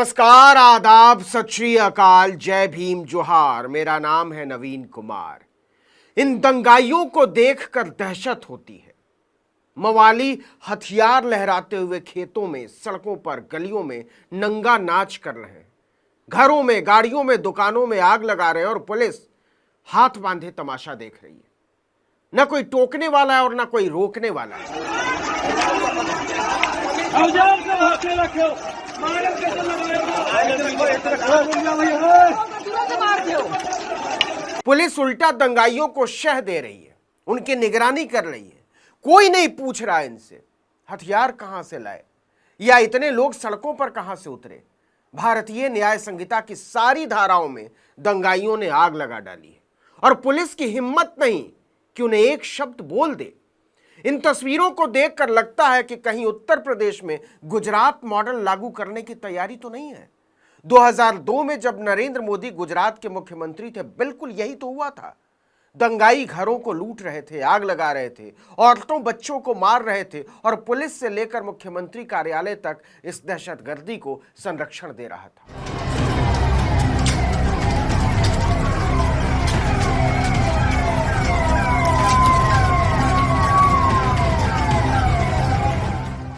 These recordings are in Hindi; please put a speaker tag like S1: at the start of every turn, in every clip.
S1: नमस्कार, आदाब, सत श्री अकाल, जय भीम, जोहार। मेरा नाम है नवीन कुमार। इन दंगाइयों को देखकर दहशत होती है। मवाली हथियार लहराते हुए खेतों में, सड़कों पर, गलियों में नंगा नाच कर रहे हैं। घरों में, गाड़ियों में, दुकानों में आग लगा रहे हैं और पुलिस हाथ बांधे तमाशा देख रही है। न कोई टोकने वाला है और न कोई रोकने वाला है। पुलिस उल्टा दंगाइयों को शह दे रही है, उनकी निगरानी कर रही है। कोई नहीं पूछ रहा इनसे हथियार कहां से लाए या इतने लोग सड़कों पर कहां से उतरे। भारतीय न्याय संहिता की सारी धाराओं में दंगाइयों ने आग लगा डाली है और पुलिस की हिम्मत नहीं कि उन्हें एक शब्द बोल दे। इन तस्वीरों को देखकर लगता है कि कहीं उत्तर प्रदेश में गुजरात मॉडल लागू करने की तैयारी तो नहीं है। 2002 में जब नरेंद्र मोदी गुजरात के मुख्यमंत्री थे, बिल्कुल यही तो हुआ था। दंगाई घरों को लूट रहे थे, आग लगा रहे थे, औरतों बच्चों को मार रहे थे और पुलिस से लेकर मुख्यमंत्री कार्यालय तक इस दहशतगर्दी को संरक्षण दे रहा था।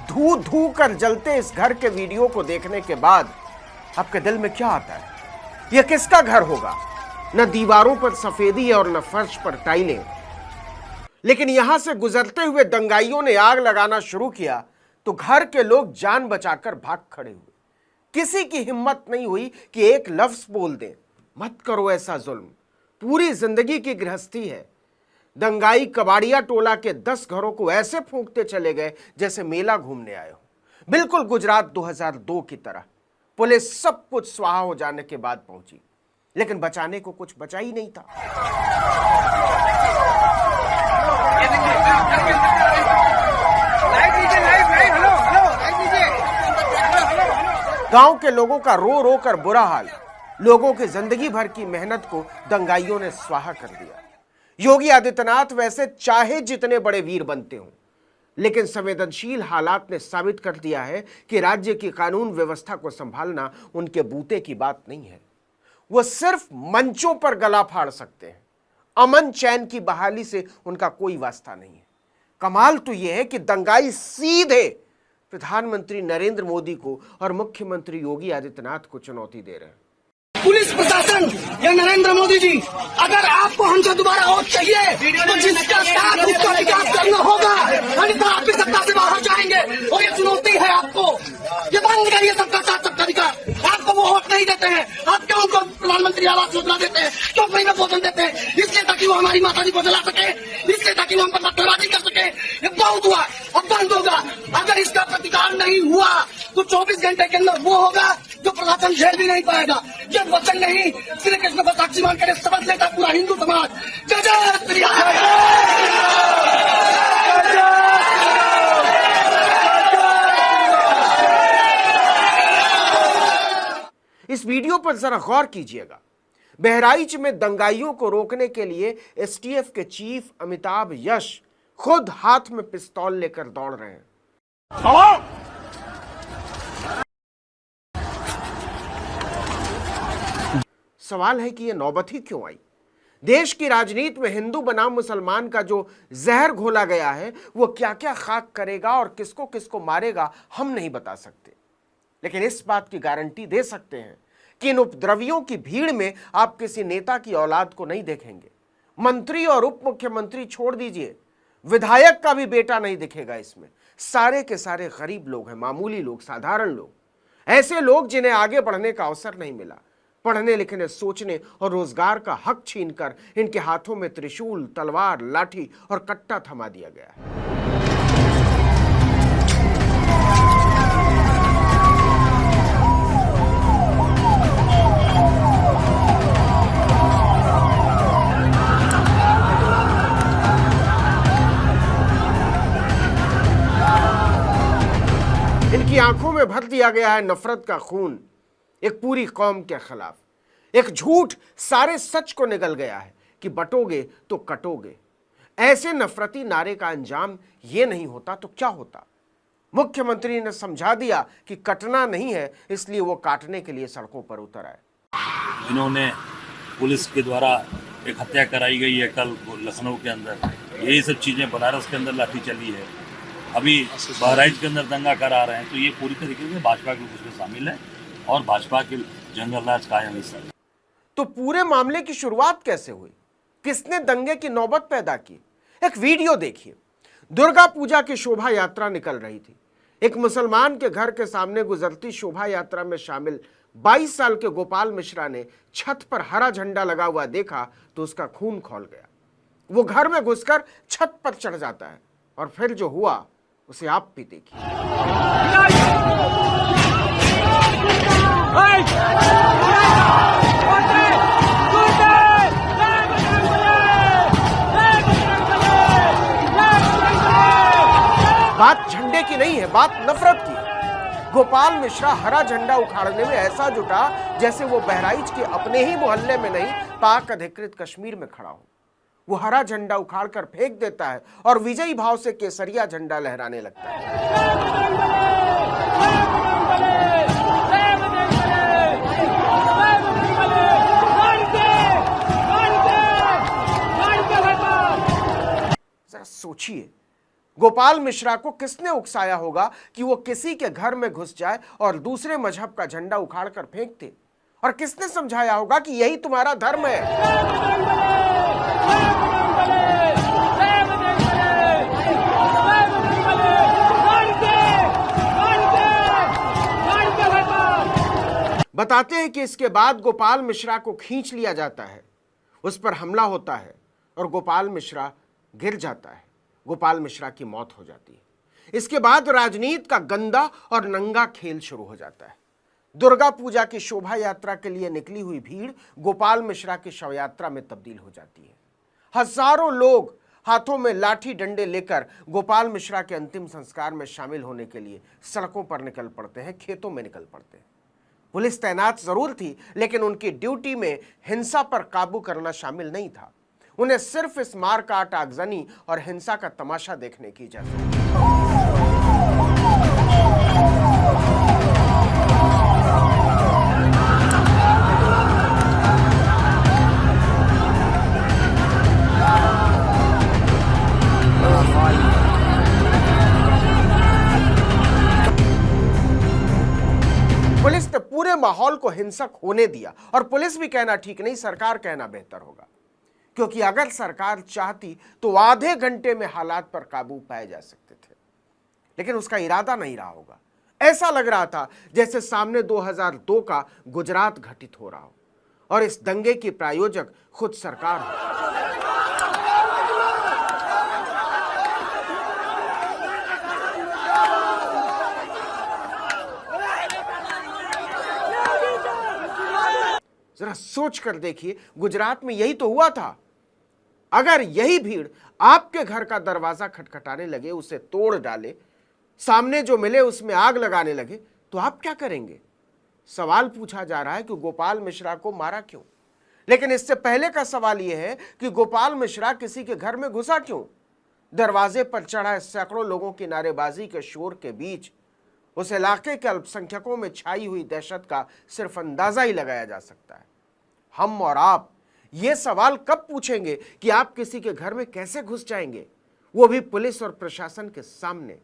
S1: धू धू कर जलते इस घर के वीडियो को देखने के बाद आपके दिल में क्या आता है? यह किसका घर होगा? न दीवारों पर सफेदी है और न फर्श पर टाइलें। लेकिन यहां से गुजरते हुए दंगाइयों ने आग लगाना शुरू किया तो घर के लोग जान बचाकर भाग खड़े हुए। किसी की हिम्मत नहीं हुई कि एक लफ्ज बोल दे, मत करो ऐसा जुल्म। पूरी जिंदगी की गृहस्थी है। दंगाई कबाड़िया टोला के 10 घरों को ऐसे फूंकते चले गए जैसे मेला घूमने आए हो। बिल्कुल गुजरात 2002 की तरह। पुलिस सब कुछ स्वाहा हो जाने के बाद पहुंची, लेकिन बचाने को कुछ बचा ही नहीं था। गांव के लोगों का रो रो कर बुरा हाल। लोगों की जिंदगी भर की मेहनत को दंगाइयों ने स्वाहा कर दिया। योगी आदित्यनाथ वैसे चाहे जितने बड़े वीर बनते हों, लेकिन संवेदनशील हालात ने साबित कर दिया है कि राज्य की कानून व्यवस्था को संभालना उनके बूते की बात नहीं है। वो सिर्फ मंचों पर गला फाड़ सकते हैं। अमन चैन की बहाली से उनका कोई वास्ता नहीं है। कमाल तो यह है कि दंगाई सीधे प्रधानमंत्री नरेंद्र मोदी को और मुख्यमंत्री योगी आदित्यनाथ को चुनौती दे रहे हैं।
S2: पुलिस प्रशासन या नरेंद्र मोदी जी, अगर आपको हमसे दोबारा वोट चाहिए तो जिसका साथ उसका विकास करना होगा, अन्यथा आप भी सत्ता से बाहर जाएंगे। और ये चुनौती है आपको। ये बंद करिए सबका साथ सबका विकास। आपको वो वोट नहीं देते हैं, आप क्यों उनको प्रधानमंत्री आवास योजना देते हैं, क्यों फ्री में भोजन देते हैं? इसलिए ताकि वो हमारी माता जी को जला सके, इसलिए ताकि वो हम पर पत्थरबाजी कर सके। ये बहुत हुआ, अब बंद होगा। अगर इसका प्रतिकार नहीं हुआ तो 24 घंटे के अंदर वो होगा जो प्रशासन झेल भी नहीं पाएगा। ये वचन नहीं, श्री कृष्ण को साक्षी मान कर शपथ लेता पूरा हिंदू समाज। जय जय श्री राम।
S1: इस वीडियो पर जरा गौर कीजिएगा। बहराइच में दंगाइयों को रोकने के लिए एसटीएफ के चीफ अमिताभ यश खुद हाथ में पिस्तौल लेकर दौड़ रहे हैं। सवाल है कि यह नौबत ही क्यों आई? देश की राजनीति में हिंदू बनाम मुसलमान का जो जहर घोला गया है, वो क्या क्या खाक करेगा और किसको किसको मारेगा हम नहीं बता सकते। लेकिन इस बात की गारंटी दे सकते हैं कि इन उपद्रवियों की भीड़ में आप किसी नेता की औलाद को नहीं देखेंगे। मंत्री और उप मुख्यमंत्री छोड़ दीजिए, विधायक का भी बेटा नहीं दिखेगा इसमें। सारे के सारे गरीब लोग हैं, मामूली लोग, साधारण लोग, ऐसे लोग जिन्हें आगे बढ़ने का अवसर नहीं मिला। पढ़ने लिखने, सोचने और रोजगार का हक छीनकर इनके हाथों में त्रिशूल, तलवार, लाठी और कट्टा थमा दिया गया है। इनकी आंखों में भर दिया गया है नफरत का खून, एक पूरी कौम के खिलाफ। एक झूठ सारे सच को निगल गया है कि बटोगे तो कटोगे। ऐसे नफरती नारे का अंजाम ये नहीं होता तो क्या होता? मुख्यमंत्री ने समझा दिया कि कटना नहीं है, इसलिए वो काटने के लिए सड़कों पर उतर आए।
S3: इन्होंने पुलिस के द्वारा एक हत्या कराई गई है कल लखनऊ के अंदर, यही सब चीज़ें, बनारस के अंदर लाठी चली है, अभी बहराइच के अंदर दंगा करा रहे हैं। तो ये पूरी तरीके से भाजपा के लोग उसमें शामिल है और भाजपा के जंगल राज कायम है सर।
S1: तो पूरे मामले की शुरुआत कैसे हुई, किसने दंगे की नौबत पैदा की? एक वीडियो देखिए। दुर्गा पूजा की शोभा यात्रा निकल रही थी। एक मुसलमान के घर के सामने गुजरती शोभा यात्रा में शामिल 22 साल के गोपाल मिश्रा ने छत पर हरा झंडा लगा हुआ देखा तो उसका खून खौल गया। वो घर में घुसकर छत पर चढ़ जाता है और फिर जो हुआ उसे आप भी देखिए। बात झंडे की नहीं है, बात नफरत की है। गोपाल मिश्रा हरा झंडा उखाड़ने में ऐसा जुटा जैसे वो बहराइच के अपने ही मोहल्ले में नहीं, पाक अधिकृत कश्मीर में खड़ा हो। वो हरा झंडा उखाड़कर फेंक देता है और विजयी भाव से केसरिया झंडा लहराने लगता है। जरा सोचिए, गोपाल मिश्रा को किसने उकसाया होगा कि वो किसी के घर में घुस जाए और दूसरे मजहब का झंडा उखाड़कर फेंक दे? और किसने समझाया होगा कि यही तुम्हारा धर्म है? बताते हैं कि इसके बाद गोपाल मिश्रा को खींच लिया जाता है, उस पर हमला होता है और गोपाल मिश्रा गिर जाता है। गोपाल मिश्रा की मौत हो जाती है। इसके बाद राजनीति का गंदा और नंगा खेल शुरू हो जाता है। दुर्गा पूजा की शोभा यात्रा के लिए निकली हुई भीड़ गोपाल मिश्रा की शव यात्रा में तब्दील हो जाती है। हजारों लोग हाथों में लाठी डंडे लेकर गोपाल मिश्रा के अंतिम संस्कार में शामिल होने के लिए सड़कों पर निकल पड़ते हैं, खेतों में निकल पड़ते हैं। पुलिस तैनात जरूर थी, लेकिन उनकी ड्यूटी में हिंसा पर काबू करना शामिल नहीं था। उन्हें सिर्फ इस मार काट, आगजनी और हिंसा का तमाशा देखने की इजाजत थी। पुलिस ने पूरे माहौल को हिंसक होने दिया और पुलिस भी कहना ठीक नहीं, सरकार कहना बेहतर होगा, क्योंकि अगर सरकार चाहती तो आधे घंटे में हालात पर काबू पाए जा सकते थे, लेकिन उसका इरादा नहीं रहा होगा। ऐसा लग रहा था जैसे सामने 2002 का गुजरात घटित हो रहा हो और इस दंगे की प्रायोजक खुद सरकार हो। जरा सोच कर देखिए, गुजरात में यही तो हुआ था। अगर यही भीड़ आपके घर का दरवाजा खटखटाने लगे, उसे तोड़ डाले, सामने जो मिले उसमें आग लगाने लगे, तो आप क्या करेंगे? सवाल पूछा जा रहा है कि गोपाल मिश्रा को मारा क्यों, लेकिन इससे पहले का सवाल यह है कि गोपाल मिश्रा किसी के घर में घुसा क्यों? दरवाजे पर चढ़ा सैकड़ों लोगों की नारेबाजी के शोर के बीच उस इलाके के अल्पसंख्यकों में छाई हुई दहशत का सिर्फ अंदाजा ही लगाया जा सकता है। हम और आप ये सवाल कब पूछेंगे कि आप किसी के घर में कैसे घुस जाएंगे, वो भी पुलिस और प्रशासन के सामने?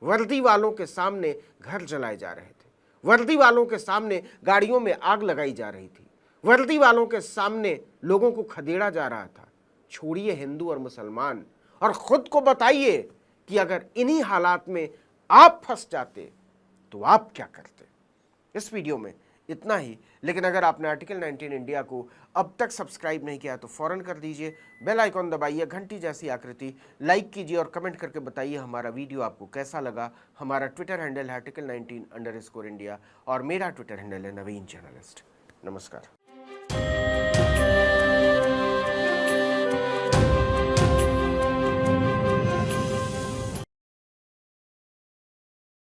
S1: वर्दी वालों के सामने घर जलाए जा रहे थे, वर्दी वालों के सामने गाड़ियों में आग लगाई जा रही थी, वर्दी वालों के सामने लोगों को खदेड़ा जा रहा था। छोड़िए हिंदू और मुसलमान, और खुद को बताइए कि अगर इन्हीं हालात में आप फंस जाते तो आप क्या करते? इस वीडियो में इतना ही, लेकिन अगर आपने आर्टिकल 19 इंडिया को अब तक सब्सक्राइब नहीं किया तो फौरन कर दीजिए, बेल आइकॉन दबाइए, घंटी जैसी आकृति, लाइक कीजिए और कमेंट करके बताइए हमारा वीडियो आपको कैसा लगा। हमारा ट्विटर हैंडल है article19_India और मेरा ट्विटर हैंडल है नवीन जर्नलिस्ट। नमस्कार।